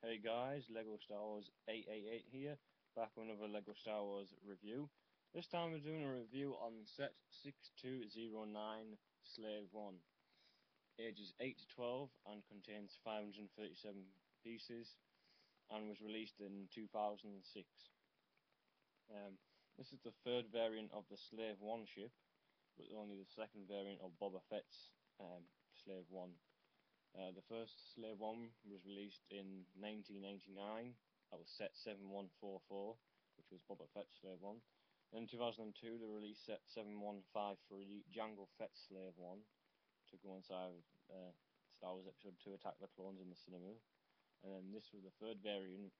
Hey guys, Lego Star Wars 888 here, back with another Lego Star Wars review. This time we're doing a review on set 6209 Slave 1. Ages 8 to 12 and contains 537 pieces and was released in 2006. This is the third variant of the Slave 1 ship, but only the second variant of Boba Fett's Slave 1. The first Slave 1 was released in 1999. That was set 7144, which was Boba Fett's Slave 1. Then in 2002 they released set 7153, Jango Fett's Slave 1, to go inside Star Wars Episode 2 Attack the Clones in the cinema. And then this was the third variant,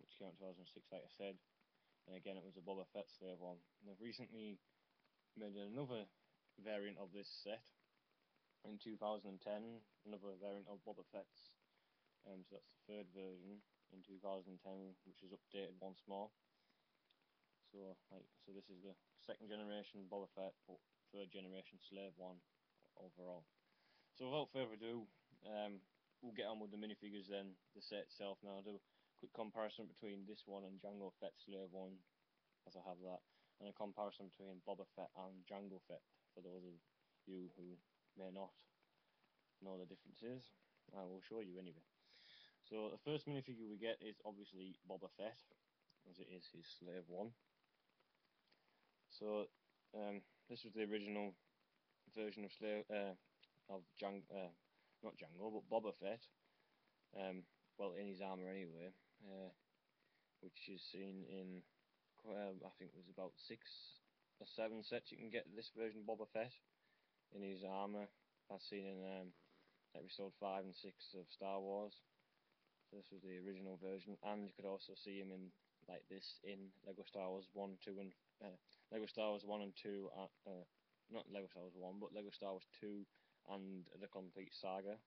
which came out in 2006, like I said. And again it was a Boba Fett Slave 1. And they've recently made another variant of this set in 2010, another variant of Boba Fett's, so that's the third version in 2010, which is updated once more. So this is the second generation Boba Fett, but third generation Slave 1 overall. So without further ado, we'll get on with the minifigures then, the set itself now. I'll do a quick comparison between this one and Jango Fett Slave 1, as I have that, and a comparison between Boba Fett and Jango Fett, for those of you who may not know the differences. I will show you anyway. So the first minifigure we get is obviously Boba Fett, as it is his Slave 1. So this was the original version of not Jango, but Boba Fett. Well, in his armour anyway, which is seen in I think it was about 6 or 7 sets you can get this version of Boba Fett in his armour, as seen in episode 5 and 6 of Star Wars. So this was the original version, and you could also see him in like this in Lego Star Wars 1, 2 and Lego Star Wars 1 and 2, not Lego Star Wars 1, but Lego Star Wars 2 and the complete saga.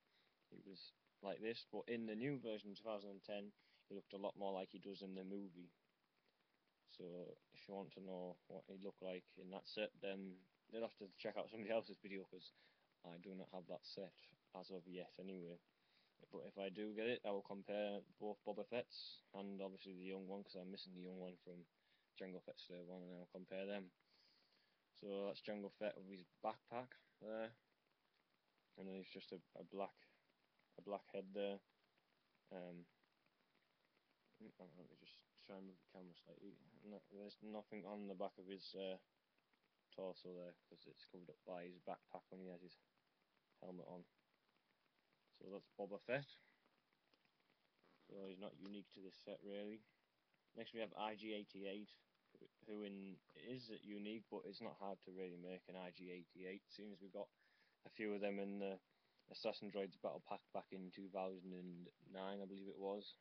He was like this, but in the new version 2010 he looked a lot more like he does in the movie. So if you want to know what he looked like in that set, then you'll have to check out somebody else's video, because I do not have that set as of yet anyway. But if I do get it, I will compare both Boba Fett's and obviously the young one, because I'm missing the young one from Jango Fett's Slave 1, and I'll compare them. So that's Jango Fett with his backpack there, and then he's just a black head there. Let me just try and move the camera slightly. No, there's nothing on the back of his torso there, because it's covered up by his backpack when he has his helmet on. So that's Boba Fett. So he's not unique to this set really. Next we have IG-88, who is unique, but it's not hard to really make an IG-88, seeing as we've got a few of them in the Assassin Droids Battle Pack back in 2009, I believe it was.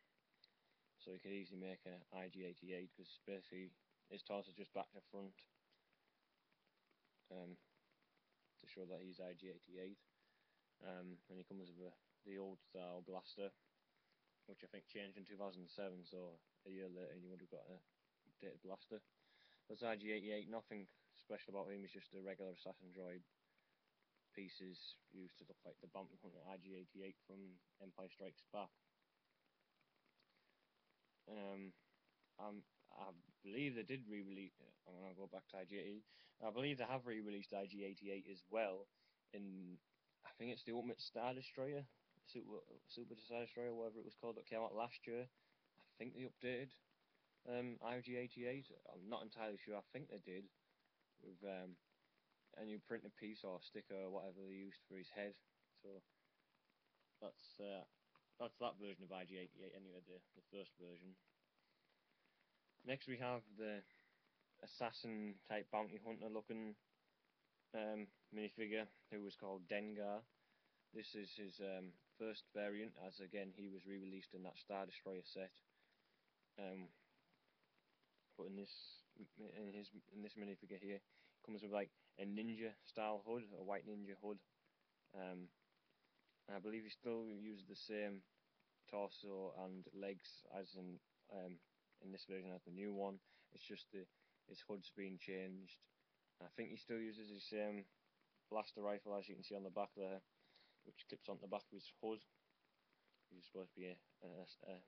So you could easily make an IG-88, because basically his torso is just back to front, to show that he's IG-88. And he comes with the old style blaster, which I think changed in 2007, so a year later you would have got an updated blaster. That's IG-88, nothing special about him, he's just a regular Assassin Droid. Pieces used to look like the Bounty Hunter IG-88 from Empire Strikes Back. I believe they did re-release. I'm gonna go back to IG-88. I believe they have re-released IG-88 as well in, I think it's the Ultimate Star Destroyer, Super Star Destroyer, whatever it was called, that came out last year. I think they updated IG-88. I'm not entirely sure. I think they did, with a new printed piece or sticker or whatever they used for his head. So that's that version of IG-88 anyway, the first version. Next we have the assassin type bounty hunter looking minifigure, who was called Dengar. This is his first variant, as again he was re-released in that Star Destroyer set. But in this minifigure here, it comes with like a ninja style hood, a white ninja hood. I believe he still uses the same torso and legs as in this version as the new one. It's just his hood's been changed. I think he still uses his same blaster rifle, as you can see on the back there, which clips onto the back of his hood. He's supposed to be a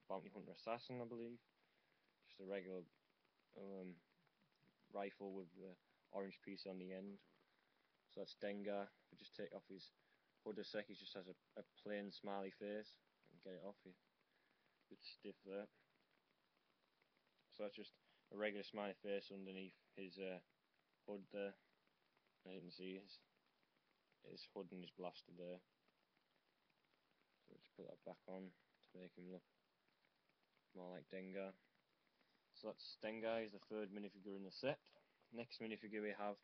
bounty hunter assassin, I believe. Just a regular rifle with the orange piece on the end. So that's Dengar. If we just take off his hood a sec, he just has a plain smiley face. And get it off here. A bit stiff there. So that's just a regular smiley face underneath his hood there. As you can see, his hood and his blaster there. So let's put that back on to make him look more like Dengar. So that's Dengar, he's the third minifigure in the set. Next minifigure we have,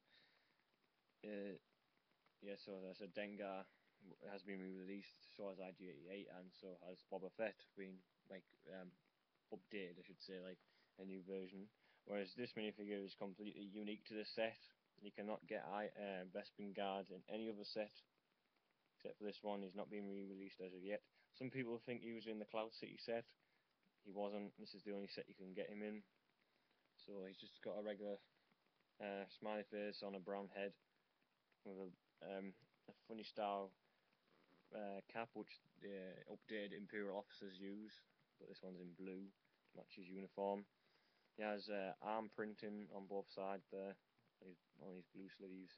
so that's a Dengar has been released, so has IG-88, and so has Boba Fett been updated, I should say, like a new version. Whereas this minifigure is completely unique to the set. You cannot get Bespin Guard in any other set, except for this one. He's not been re-released as of yet. Some people think he was in the Cloud City set. He wasn't. This is the only set you can get him in. So he's just got a regular smiley face on a brown head with a funny style cap, which the updated Imperial officers use, but this one's in blue to match his uniform. He has arm printing on both sides there, on his blue sleeves.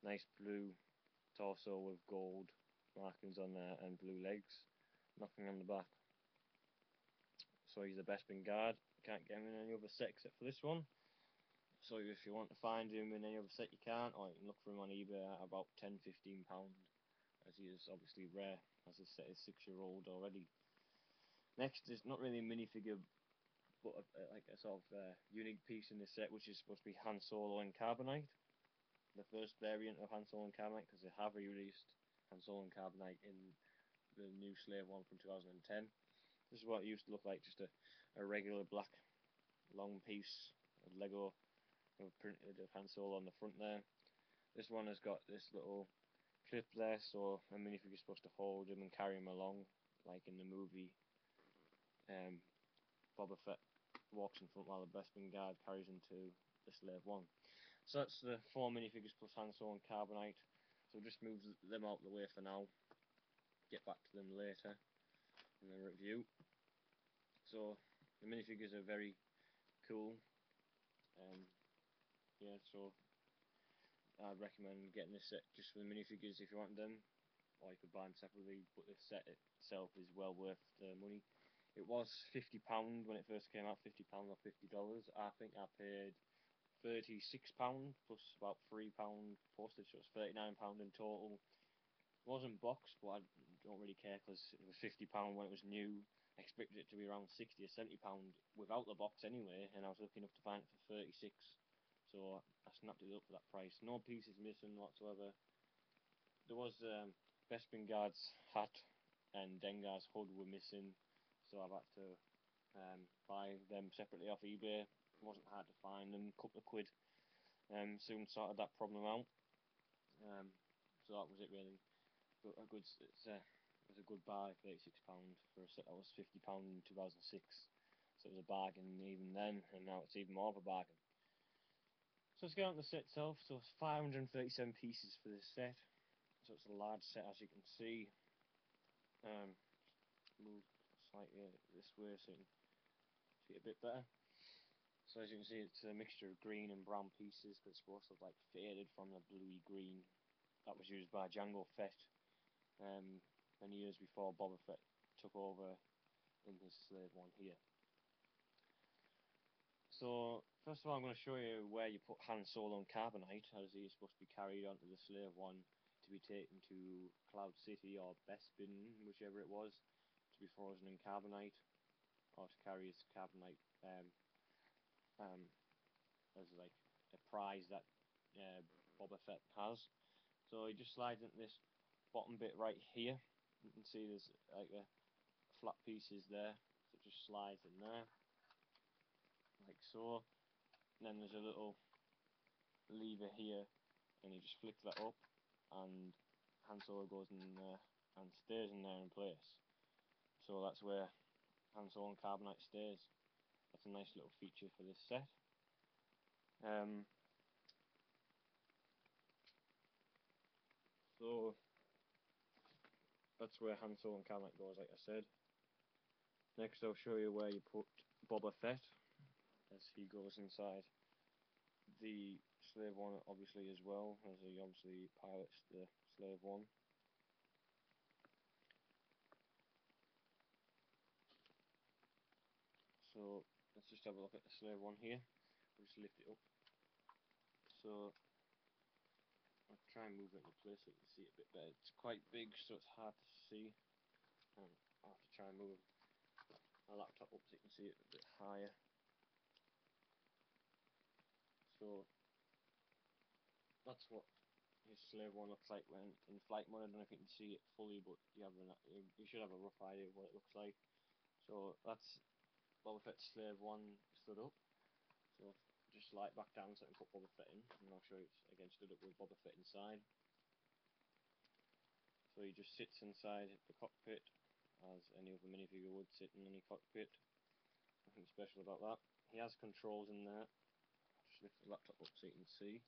Nice blue torso with gold markings on there and blue legs. Nothing on the back. So he's the Bespin Guard. Can't get him in any other set except for this one. So if you want to find him in any other set, you can't, or you can look for him on eBay at about £10–15, as he is obviously rare, as this set is 6-year-old already. Next is not really a minifigure, but like a sort of unique piece in this set, which is supposed to be Han Solo and Carbonite. The first variant of Han Solo and Carbonite, because they have released Han Solo and Carbonite in the new Slave one from 2010. This is what it used to look like, just a regular black long piece of Lego printed of Han Solo on the front there. This one has got this little clip there, so a minifigure is supposed to hold him and carry him along, like in the movie. Boba Fett walks in front while the Bespin Guard carries him to the Slave one. So that's the 4 minifigures plus Han Solo and Carbonite. So we'll just move them out of the way for now. Get back to them later in the review. So the minifigures are very cool. So I'd recommend getting this set just for the minifigures if you want them, or you could buy them separately, but the set itself is well worth the money. It was £50 when it first came out, £50 or $50. I think I paid £36 plus about £3 postage, so it's £39 in total. It wasn't boxed, but I don't really care because it was £50 when it was new. I expected it to be around £60 or £70 without the box anyway, and I was lucky enough to find it for £36. So I snapped it up for that price. No pieces missing whatsoever. There was Bespin Guard's hat and Dengar's hood were missing, so I've had to buy them separately off eBay. It wasn't hard to find them, a couple of quid. Soon sorted that problem out. So that was it really. But it was a good buy, £36 for a set that was £50 in 2006. So it was a bargain even then, and now it's even more of a bargain. So let's get on to the set itself. So it's 537 pieces for this set. So it's a large set, as you can see. Move slightly this way so you can see it a bit better. So as you can see, it's a mixture of green and brown pieces, but it's supposed to have like faded from the bluey green that was used by Jango Fett many years before Boba Fett took over in his Slave one here. So first of all, I'm going to show you where you put Han Solo and Carbonite, as he is supposed to be carried onto the Slave one to be taken to Cloud City or Bespin, whichever it was, to be frozen in Carbonite, or to carry his Carbonite as like a prize that Boba Fett has. So he just slides into this bottom bit right here. You can see there's like a flat pieces there, so it just slides in there, like so. And then there's a little lever here, and you just flick that up, and Han Solo goes in there and stays in there in place. So that's where Han Solo and Carbonite stays. That's a nice little feature for this set. So that's where Han Solo and Carbonite goes, like I said. Next I'll show you where you put Boba Fett, as he goes inside the Slave One obviously as well, as he obviously pilots the Slave One. So let's just have a look at the Slave One here. We'll just lift it up. So I'll try and move it into place so you can see it a bit better. It's quite big, so it's hard to see. I'll have to try and move my laptop up so you can see it a bit higher. So that's what his Slave One looks like when in flight mode. I don't know if you can see it fully, but you should have a rough idea of what it looks like. So that's Boba Fett's Slave One stood up. So just slide back down so I can put Boba Fett in, and I'll show you it's again stood up with Boba Fett inside. So he just sits inside the cockpit as any other minifigure would sit in any cockpit. Nothing special about that. He has controls in there. Just lift the laptop up so you can see.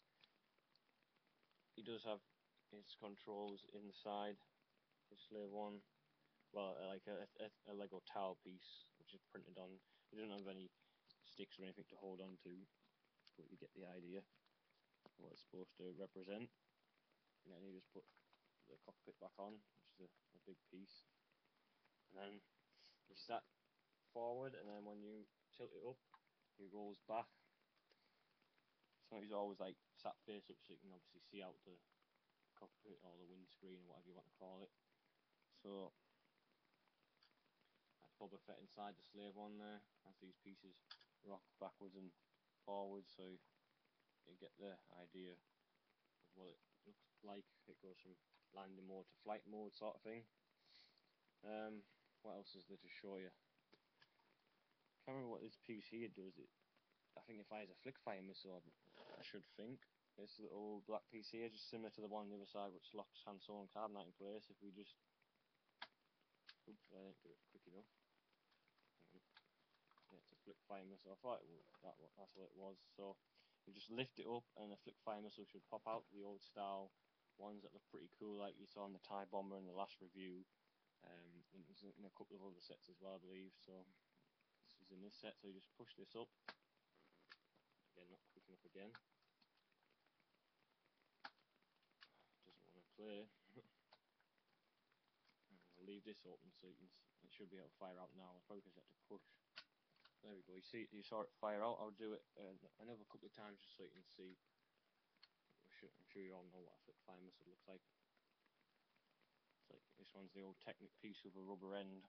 He does have his controls inside his Slave One. Well, like a Lego tile piece, which is printed on. He doesn't have any sticks or anything to hold on to, but you get the idea of what it's supposed to represent. And then you just put the cockpit back on, which is a big piece. And then you sat forward, and then when you tilt it up, he rolls back. So he's always like sat face up, so you can obviously see out the cockpit or the windscreen or whatever you want to call it. So that's Boba Fett inside the Slave One there, as these pieces rock backwards and forwards, so you get the idea of what it looks like. It goes from landing mode to flight mode sort of thing. What else is there to show you? Can't remember what this piece here does. I think it fires a flick fire missile, I should think. This little black piece here, just similar to the one on the other side, which locks Han Solo and Carbonite in place. If we just... Oops, I didn't do it quick enough. Yeah, it's a flick fire missile. I thought that's what it was. So you just lift it up, and a flick fire missile should pop out. The old style ones that look pretty cool, like you saw in the TIE Bomber in the last review. In a couple of other sets as well, I believe. So this is in this set. So you just push this up. Again, not quick enough again. Doesn't want to play. I'll leave this open so you can. It should be able to fire out now. I probably just have to push. There we go. You saw it fire out. I'll do it another couple of times just so you can see. I'm sure you all know what a flick fire missile looks like. It's like this one's the old Technic piece with a rubber end.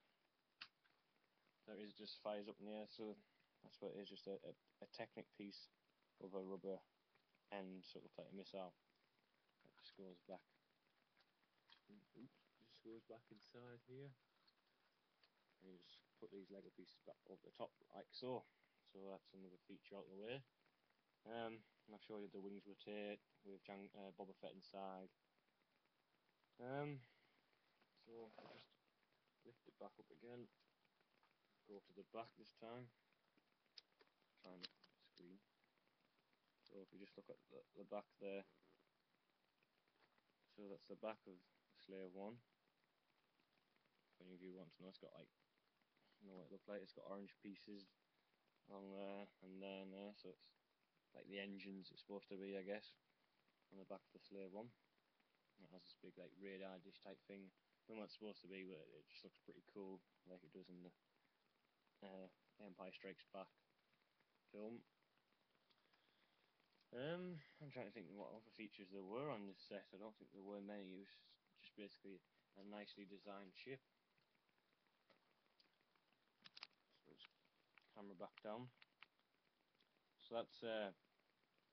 There it is, just fires up in the air. So that's what it is. Just a Technic piece with a rubber end, so it looks like a missile. It just goes back. Oops, just goes back inside here. And you just put these Lego pieces back over the top like so. So that's another feature out of the way. I'll show you the wings rotate with Boba Fett inside. So I'll just lift it back up again. Go to the back this time. Try and look at the screen. So if we just look at the back there. So that's the back of the Slave One. If any of you want to know, it's got like, you know what it looks like. It's got orange pieces on there and then there. So it's like the engines it's supposed to be, I guess, on the back of the Slave One. It has this big like radar dish type thing. I don't know what it's supposed to be, but it just looks pretty cool, like it does in the Empire Strikes Back film. I'm trying to think what other features there were on this set. I don't think there were many. It was just basically a nicely designed ship. So let's camera back down. So that's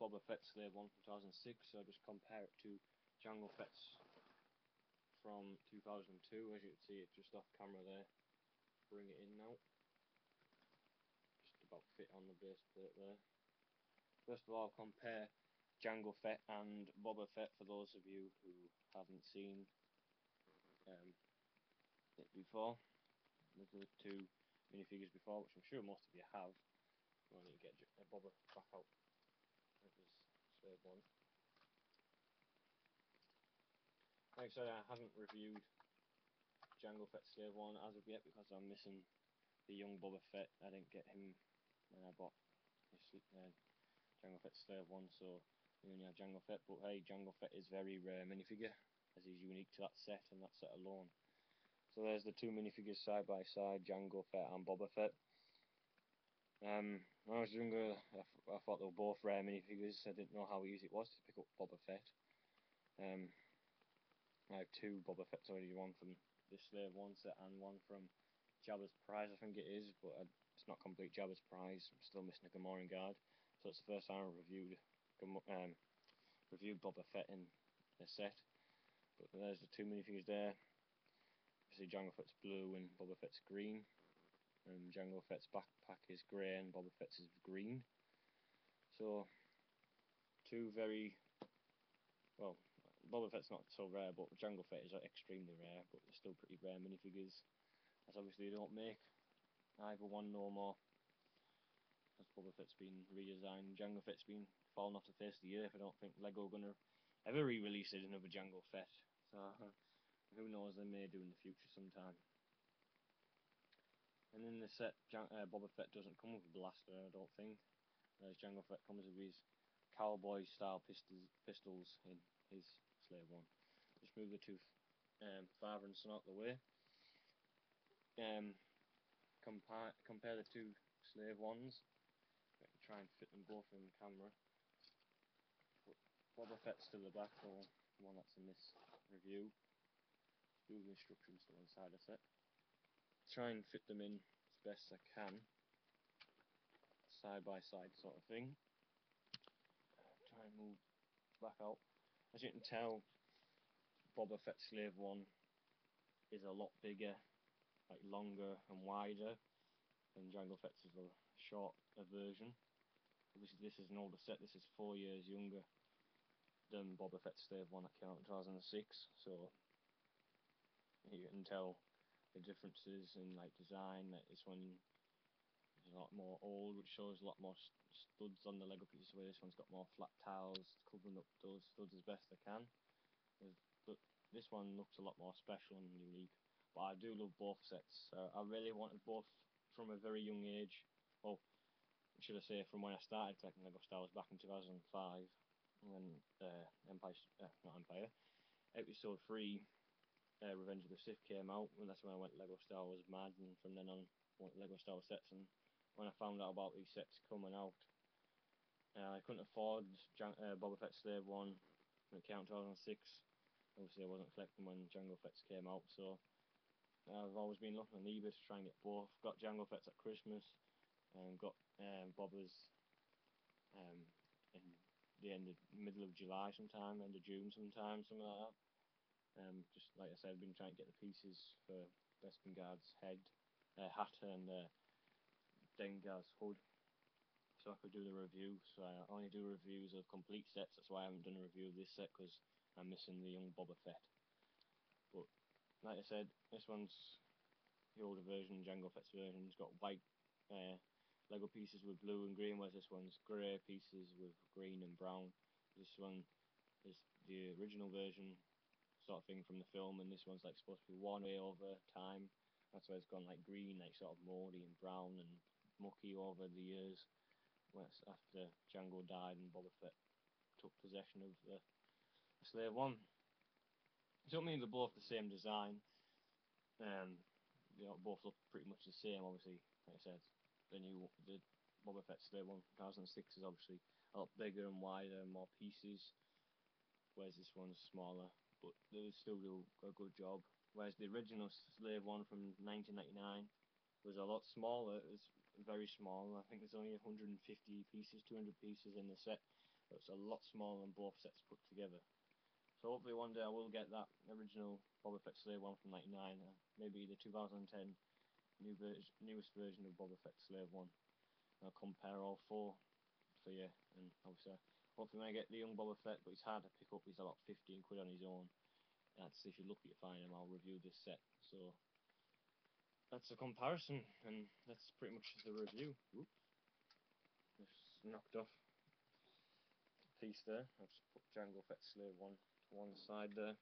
Boba Fett's Slave One from 2006. So I'll just compare it to Jango Fett's from 2002. As you can see, it's just off camera there. Bring it in now. Just about fit on the base plate there. First of all, compare Jango Fett and Boba Fett for those of you who haven't seen it before. There's the two minifigures before, which I'm sure most of you have. I need to get Boba back out. That was Slave One. Like I said, I haven't reviewed Jango Fett Slave 1 as of yet because I'm missing the young Boba Fett. I didn't get him when I bought his Jango Fett Slave 1, so we only have Jango Fett. But hey, Jango Fett is very rare minifigure, as he's unique to that set and that set alone. So there's the two minifigures side by side, Jango Fett and Boba Fett. When I was younger, I thought they were both rare minifigures. I didn't know how easy it was to pick up Boba Fett. I have two Boba Fett's already, one from this Slave 1 set and one from Jabba's Prize, I think it is, but it's not complete Jabba's Prize. I'm still missing a Carbonite Guard, so it's the first time I've reviewed Boba Fett in a set. But there's the two minifigures there. Obviously Jango Fett's blue and Boba Fett's green. Jango Fett's backpack is grey and Boba Fett's is green. So two very, well, Boba Fett's not so rare, but Jango Fett is extremely rare, but they're still pretty rare minifigures, as obviously they don't make either one no more, as Boba Fett's been redesigned. Jango Fett's been falling off the face of the earth. I don't think Lego are gonna ever re-release another Jango Fett, so who knows, they may do in the future sometime. And in the set, Boba Fett doesn't come with a blaster, I don't think, whereas Jango Fett comes with his cowboy style pistols in his Slave 1. Just move the two father and son out the way. Compare the two Slave 1s. Try and fit them both in the camera. But Boba Fett's to the back, or the one that's in this review. Do the instructions to one side of it. Try and fit them in as best I can, side by side sort of thing. Try and move back out. As you can tell, Boba Fett Slave 1 is a lot bigger, like longer and wider, than Jango Fett's is a shorter version. Obviously this is an older set, this is 4 years younger than Boba Fett Slave 1 that came out in 2006, so you can tell the differences in like design. Like this one is a lot more old, which shows a lot more studs on the Lego pieces, where this one's got more flat tiles covering up those studs as best I can. But this one looks a lot more special and unique. But I do love both sets. I really wanted both from a very young age. Well, should I say from when I started collecting Lego Star Wars back in 2005, when Episode 3 Revenge of the Sith came out, and that's when I went Lego Star Wars mad, and from then on I went Lego Star Wars sets. And when I found out about these sets coming out, I couldn't afford Boba Fett Slave 1 when it came out in 2006. Obviously I wasn't collecting when Jango Fett's came out, so I've always been looking on eBay to try and get both. Got Jango Fett's at Christmas, and got Boba's in the middle of July sometime, end of June sometime, something like that. Just like I said, I've been trying to get the pieces for Bespin Guard's hat and Dengar's hood, so I could do the review. So I only do reviews of complete sets. That's why I haven't done a review of this set, because I'm missing the young Boba Fett. But like I said, this one's the older version, Jango Fett's version. It's got white Lego pieces with blue and green, whereas this one's grey pieces with green and brown. This one is the original version sort of thing from the film, and this one's like supposed to be worn away over time. That's why it's gone like green, like sort of mouldy and brown and mucky over the years. After Jango died and Boba Fett took possession of the Slave 1. It don't mean they're both the same design. They both look pretty much the same. Obviously, like I said, the Boba Fett Slave 1 2006 is obviously a lot bigger and wider and more pieces, whereas this one's smaller, but they still do a good job. Whereas the original Slave 1 from 1999 was a lot smaller. It was very small. I think there's only 150 pieces, 200 pieces in the set. It's a lot smaller than both sets put together. So hopefully one day I will get that original Boba Fett Slave 1 from 1999, maybe the 2010 newest version of Boba Fett Slave 1. I'll compare all four for you, and obviously hopefully when I get the young Boba Fett, but it's hard to pick up, he's about 15 quid on his own. That's if you're lucky to find him. I'll review this set. So that's a comparison, and that's pretty much the review. Whoops. Just knocked off a piece there. I'll just put Jango Fett Slave 1 to one side there.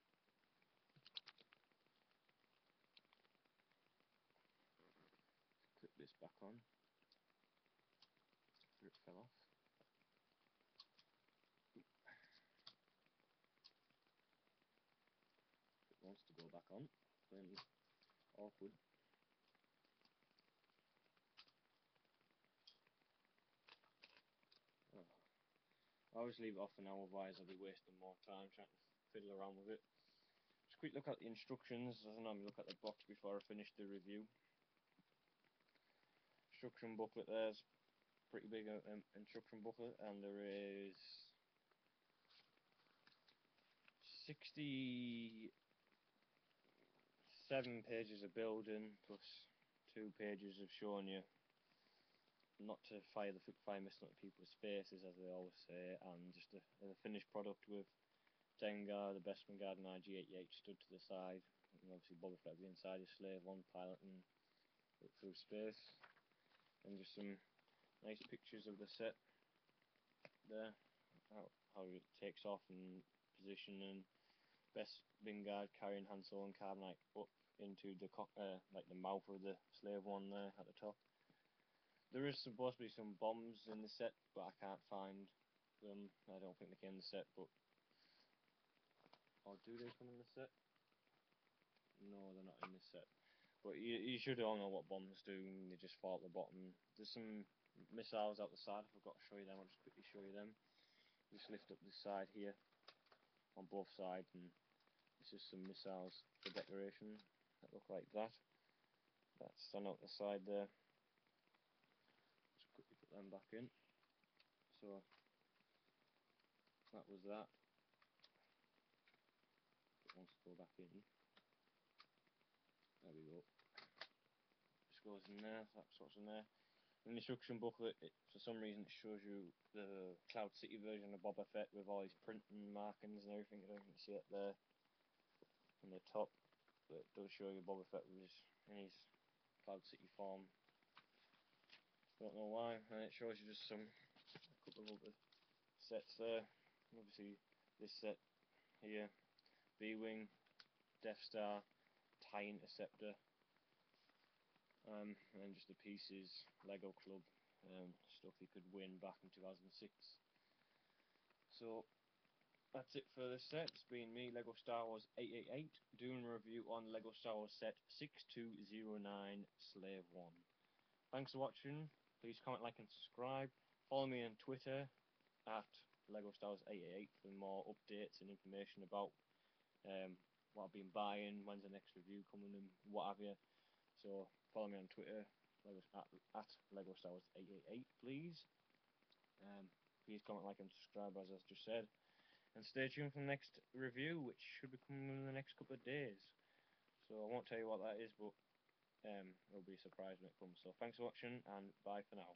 this back on. It fell off. It wants to go back on, then awkward. Oh. I always leave it off for now, otherwise I'll be wasting more time trying to fiddle around with it. Just quick look at the instructions. I normally look at the box before I finish the review. Instruction booklet there's pretty big instruction booklet, and there is 67 pages of building plus 2 pages of showing you not to fire mist onto people's faces, as they always say, and just a finished product with Dengar, the Bespin Guard, and IG-88 stood to the side, and obviously Boba Fett being inside his Slave 1 piloting it through space, and just some nice pictures of the set there, how it takes off and position, and Bespin Guard carrying Han Solo and Carbonite up into the like the mouth of the Slave 1 there at the top. There is supposed to be some bombs in the set, but I can't find them. I don't think they came in the set, but... Or do they come in the set? No, they're not in the set. But you should all know what bombs do, they just fall at the bottom. There's some missiles out the side, I forgot to show you them, I'll just quickly show you them. Just lift up this side here, on both sides, and it's just some missiles for decoration that look like that. That's stand out the side there. Just quickly put them back in. So that was that. It wants to go back in. There we go. Just goes in there. That's what's in there. In the instruction booklet, for some reason it shows you the Cloud City version of Boba Fett with all his printing markings and everything. I don't think you see it there on the top, but it does show you Boba Fett in his Cloud City form. Don't know why, and it shows you just a couple of other sets there. Obviously this set here, B-Wing, Death Star, TIE Interceptor, and just the pieces, Lego Club, stuff he could win back in 2006. So that's it for this set. It's been me, Lego Star Wars 888, doing a review on Lego Star Wars set 6209 Slave 1. Thanks for watching. Please comment, like and subscribe. Follow me on Twitter at Lego Star Wars 888 for more updates and information about what I've been buying, when's the next review coming, and what have you. So follow me on Twitter at Lego Star Wars 888, please. Please comment, like and subscribe, as I just said. And stay tuned for the next review, which should be coming in the next couple of days. So I won't tell you what that is, but it'll be a surprise when it comes. So thanks for watching, and bye for now.